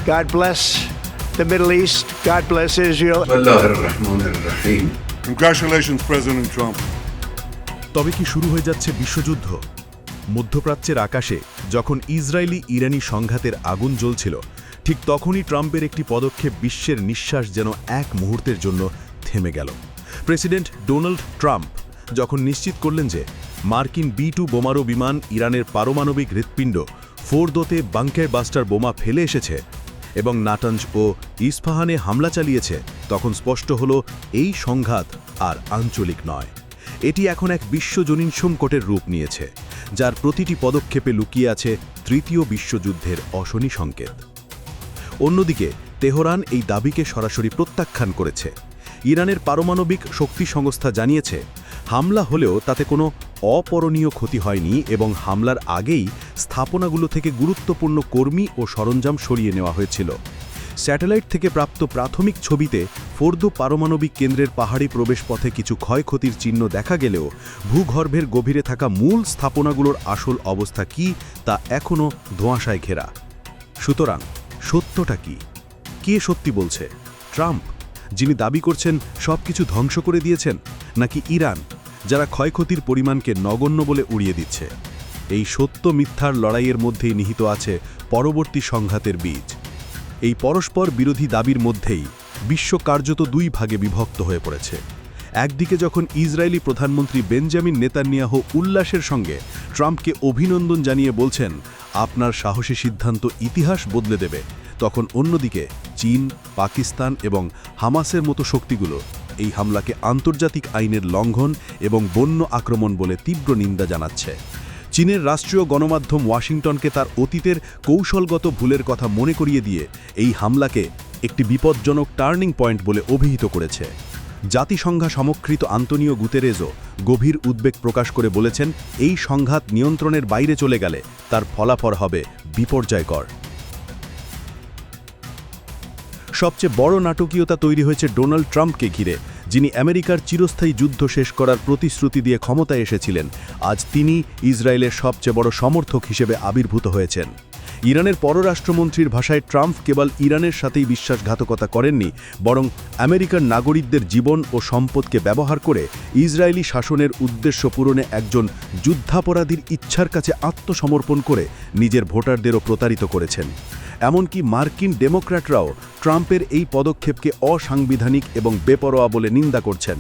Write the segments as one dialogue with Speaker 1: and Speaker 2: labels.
Speaker 1: God bless the Middle East. God bless Israel.
Speaker 2: Congratulations, President Trump.
Speaker 3: তবে কি শুরু হয়ে যাচ্ছে বিশ্বযুদ্ধ? মধ্যপ্রাচ্যের আকাশে যখন ইসরায়েলি ইরানি সংঘাতের আগুন জ্বলছিল, ঠিক তখনই ট্রাম্পের একটি পদক্ষেপ বিশ্বের নিঃশ্বাস যেন এক মুহূর্তের জন্য থেমে গেল। প্রেসিডেন্ট ডোনাল্ড ট্রাম্প যখন নিশ্চিত করলেন যে মার্কিন B-2 বোমারু বিমান ইরানের পারমাণবিক হৃৎপিণ্ড ফোর্দোতে বাংকার বাস্টার বোমা ফেলে এসেছে এবং নাটাঞ্জ ও ইস্পাহানে হামলা চালিয়েছে, তখন স্পষ্ট হল এই সংঘাত আর আঞ্চলিক নয়। এটি এখন এক বিশ্বজনীন সংকটের রূপ নিয়েছে, যার প্রতিটি পদক্ষেপে লুকিয়ে আছে তৃতীয় বিশ্বযুদ্ধের অশনি সংকেত। অন্যদিকে তেহরান এই দাবিকে সরাসরি প্রত্যাখ্যান করেছে। ইরানের পারমাণবিক শক্তি সংস্থা জানিয়েছে, হামলা হলেও তাতে কোনো অপরণীয় ক্ষতি হয়নি এবং হামলার আগেই স্থাপনাগুলো থেকে গুরুত্বপূর্ণ কর্মী ও সরঞ্জাম সরিয়ে নেওয়া হয়েছিল। স্যাটেলাইট থেকে প্রাপ্ত প্রাথমিক ছবিতে ফোর্দো পারমাণবিক কেন্দ্রের পাহাড়ি প্রবেশপথে কিছু ক্ষয়ক্ষতির চিহ্ন দেখা গেলেও ভূগর্ভের গভীরে থাকা মূল স্থাপনাগুলোর আসল অবস্থা কি তা এখনও ধোঁয়াশায় ঘেরা। সুতরাং সত্যটা কি? কে সত্যি বলছে? ট্রাম্প, যিনি দাবি করছেন সবকিছু ধ্বংস করে দিয়েছেন, নাকি ইরান, যারা ক্ষয়ক্ষতির পরিমাণকে নগণ্য বলে উড়িয়ে দিচ্ছে? এই সত্য মিথ্যার লড়াইয়ের মধ্যেই নিহিত আছে পরবর্তী সংঘাতের বীজ। এই পরস্পর বিরোধী দাবির মধ্যেই বিশ্ব কার্যত দুই ভাগে বিভক্ত হয়ে পড়েছে। একদিকে যখন ইসরায়েলি প্রধানমন্ত্রী বেঞ্জামিন নেতানিয়াহু উল্লাসের সঙ্গে ট্রাম্পকে অভিনন্দন জানিয়ে বলছেন, আপনার সাহসী সিদ্ধান্ত ইতিহাস বদলে দেবে, তখন অন্যদিকে চীন, পাকিস্তান এবং হামাসের মতো শক্তিগুলো এই হামলাকে আন্তর্জাতিক আইনের লঙ্ঘন এবং বন্য আক্রমণ বলে তীব্র নিন্দা জানাচ্ছে। চীনের রাষ্ট্রীয় গণমাধ্যম ওয়াশিংটনকে তার অতীতের কৌশলগত ভুলের কথা মনে করিয়ে দিয়ে এই হামলাকে একটি বিপজ্জনক টার্নিং পয়েন্ট বলে অভিহিত করেছে। জাতিসংঘ সমকৃত আন্তোনিও গুতেরেজও গভীর উদ্বেগ প্রকাশ করে বলেছেন, এই সংঘাত নিয়ন্ত্রণের বাইরে চলে গেলে তার ফলাফল হবে বিপর্যয়কর। সবচেয়ে বড় নাটকীয়তা তৈরি হয়েছে ডোনাল্ড ট্রাম্পকে ঘিরে, যিনি আমেরিকার চিরস্থায়ী যুদ্ধ শেষ করার প্রতিশ্রুতি দিয়ে ক্ষমতায় এসেছিলেন। আজ তিনি ইসরায়েলের সবচেয়ে বড় সমর্থক হিসেবে আবির্ভূত হয়েছেন। ইরানের পররাষ্ট্রমন্ত্রীর ভাষায় ট্রাম্প কেবল ইরানের সাথেই বিশ্বাসঘাতকতা করেননি, বরং আমেরিকার নাগরিকদের জীবন ও সম্পদকে ব্যবহার করে ইসরায়েলি শাসনের উদ্দেশ্য পূরণে একজন যুদ্ধাপরাধীর ইচ্ছার কাছে আত্মসমর্পণ করে নিজের ভোটারদেরও প্রতারিত করেছেন। এমনকি মার্কিন ডেমোক্র্যাটরাও ট্রাম্পের এই পদক্ষেপকে অসাংবিধানিক এবং বেপরোয়া বলে নিন্দা করছেন।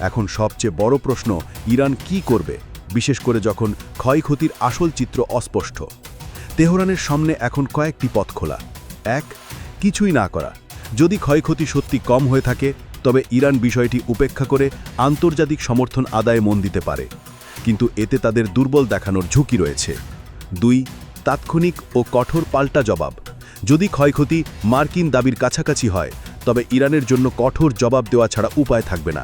Speaker 3: এখন সবচেয়ে বড় প্রশ্ন, ইরান কি করবে, বিশেষ করে যখন ক্ষয়ক্ষতির আসল চিত্র অস্পষ্ট? তেহরানের সামনে এখন কয়েকটি পথ খোলা। এক, কিছুই না করা। যদি ক্ষয়ক্ষতি সত্যি কম হয়ে থাকে, তবে ইরান বিষয়টি উপেক্ষা করে আন্তর্জাতিক সমর্থন আদায়ে মন দিতে পারে, কিন্তু এতে তাদের দুর্বল দেখানোর ঝুঁকি রয়েছে। দুই, তাৎক্ষণিক ও কঠোর পাল্টা জবাব। যদি ক্ষয়ক্ষতি মার্কিন দাবির কাছাকাছি হয়, তবে ইরানের জন্য কঠোর জবাব দেওয়া ছাড়া উপায় থাকবে না।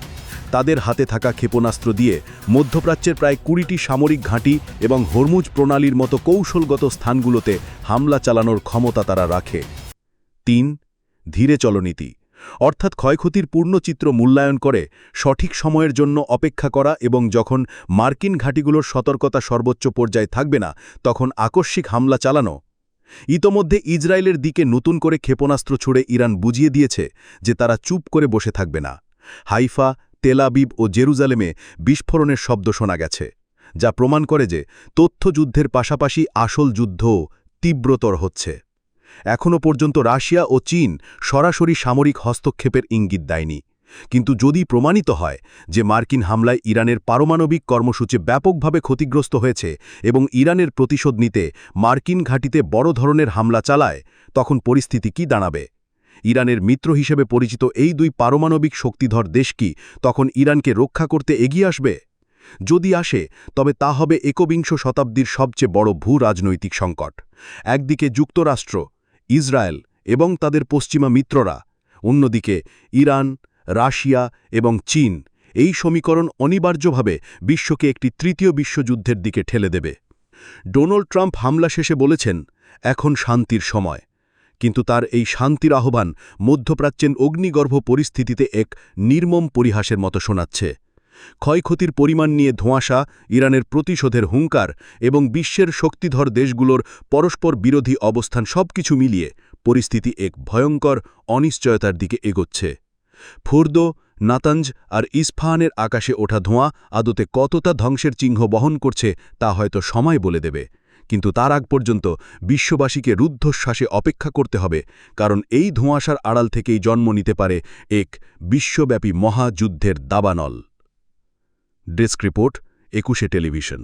Speaker 3: তাদের হাতে থাকা ক্ষেপণাস্ত্র দিয়ে মধ্যপ্রাচ্যের প্রায় 20টি সামরিক ঘাঁটি এবং হরমুজ প্রণালীর মতো কৌশলগত স্থানগুলোতে হামলা চালানোর ক্ষমতা তারা রাখে। 3, ধীরে চলনীতি, অর্থাৎ ক্ষয়ক্ষতির পূর্ণচিত্র মূল্যায়ন করে সঠিক সময়ের জন্য অপেক্ষা করা এবং যখন মার্কিন ঘাঁটিগুলোর সতর্কতা সর্বোচ্চ পর্যায়ে থাকবে না, তখন আকস্মিক হামলা চালানো। ইতোমধ্যে ইসরায়েলের দিকে নতুন করে ক্ষেপণাস্ত্র ছুড়ে ইরান বুঝিয়ে দিয়েছে যে তারা চুপ করে বসে থাকবে না। হাইফা, তেল আবিব ও জেরুজালেমে বিস্ফোরণের শব্দ শোনা গেছে, যা প্রমাণ করে যে তথ্যযুদ্ধের পাশাপাশি আসল যুদ্ধও তীব্রতর হচ্ছে। এখনও পর্যন্ত রাশিয়া ও চীন সরাসরি সামরিক হস্তক্ষেপের ইঙ্গিত দেয়নি, কিন্তু যদি প্রমাণিত হয় যে মার্কিন হামলায় ইরানের পারমাণবিক কর্মসূচি ব্যাপকভাবে ক্ষতিগ্রস্ত হয়েছে এবং ইরানের প্রতিশোধ নিতে মার্কিন ঘাঁটিতে বড় ধরনের হামলা চালায়, তখন পরিস্থিতি কি দাঁড়াবে? ইরানের মিত্র হিসেবে পরিচিত এই দুই পারমাণবিক শক্তিধর দেশ কি তখন ইরানকে রক্ষা করতে এগিয়ে আসবে? যদি আসে, তবে তা হবে একবিংশ শতাব্দীর সবচেয়ে বড় ভূ-রাজনৈতিক সংকট। একদিকে যুক্তরাষ্ট্র, ইসরায়েল এবং তাদের পশ্চিমা মিত্ররা, অন্যদিকে ইরান, রাশিয়া এবং চীন। এই সমীকরণ অনিবার্যভাবে বিশ্বকে একটি তৃতীয় বিশ্বযুদ্ধের দিকে ঠেলে দেবে। ডোনাল্ড ট্রাম্প হামলা শেষে বলেছেন, এখন শান্তির সময়, কিন্তু তার এই শান্তির আহ্বান মধ্যপ্রাচ্যের অগ্নিগর্ভ পরিস্থিতিতে এক নির্মম পরিহাসের মতো শোনাচ্ছে। ক্ষয়ক্ষতির পরিমাণ নিয়ে ধোঁয়াশা, ইরানের প্রতিশোধের হুঙ্কার এবং বিশ্বের শক্তিধর দেশগুলোর পরস্পর বিরোধী অবস্থান সবকিছু মিলিয়ে পরিস্থিতি এক ভয়ঙ্কর অনিশ্চয়তার দিকে এগোচ্ছে। ফোর্দো, নাতাঞ্জ আর ইস্ফাহানের আকাশে ওঠা ধোঁয়া আদতে কতটা ধ্বংসের চিহ্ন বহন করছে তা হয়তো সময় বলে দেবে, কিন্তু তার আগ পর্যন্ত বিশ্ববাসীকে রুদ্ধশ্বাসে অপেক্ষা করতে হবে, কারণ এই ধোঁয়াশার আড়াল থেকেই জন্ম নিতে পারে এক বিশ্বব্যাপী মহাযুদ্ধের দাবানল। Desk report, 21 television.